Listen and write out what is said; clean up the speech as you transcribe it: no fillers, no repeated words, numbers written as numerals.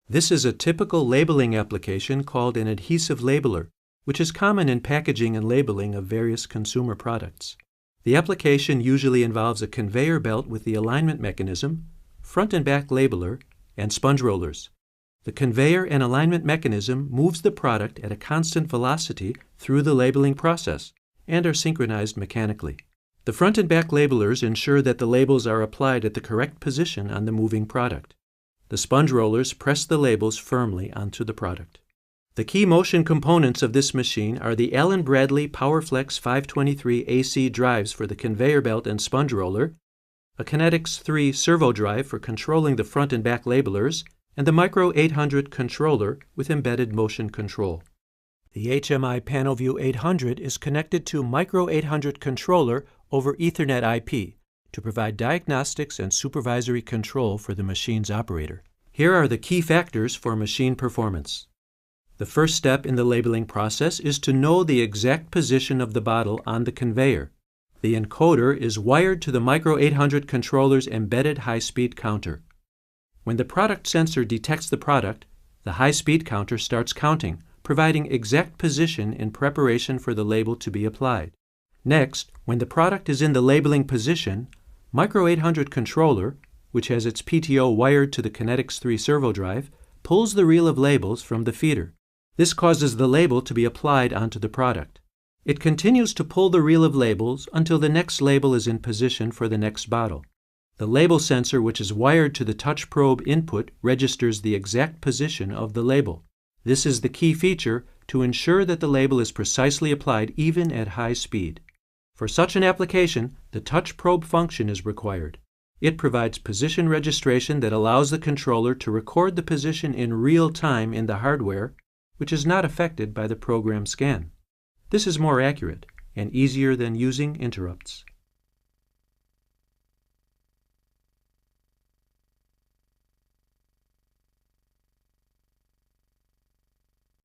This is a typical labeling application called an adhesive labeler, which is common in packaging and labeling of various consumer products. The application usually involves a conveyor belt with the alignment mechanism, front and back labeler, and sponge rollers. The conveyor and alignment mechanism moves the product at a constant velocity through the labeling process and are synchronized mechanically. The front and back labelers ensure that the labels are applied at the correct position on the moving product. The sponge rollers press the labels firmly onto the product. The key motion components of this machine are the Allen Bradley PowerFlex 523 AC drives for the conveyor belt and sponge roller, a Kinetics 3 servo drive for controlling the front and back labelers, and the Micro 800 controller with embedded motion control. The HMI PanelView 800 is connected to Micro 800 controller over Ethernet IP to provide diagnostics and supervisory control for the machine's operator. Here are the key factors for machine performance. The first step in the labeling process is to know the exact position of the bottle on the conveyor. The encoder is wired to the Micro 800 controller's embedded high-speed counter. When the product sensor detects the product, the high-speed counter starts counting, providing exact position in preparation for the label to be applied. Next, when the product is in the labeling position, Micro 800 controller, which has its PTO wired to the Kinetics 3 servo drive, pulls the reel of labels from the feeder. This causes the label to be applied onto the product. It continues to pull the reel of labels until the next label is in position for the next bottle. The label sensor, which is wired to the touch probe input, registers the exact position of the label. This is the key feature to ensure that the label is precisely applied even at high speed. For such an application, the touch probe function is required. It provides position registration that allows the controller to record the position in real time in the hardware, which is not affected by the program scan. This is more accurate and easier than using interrupts.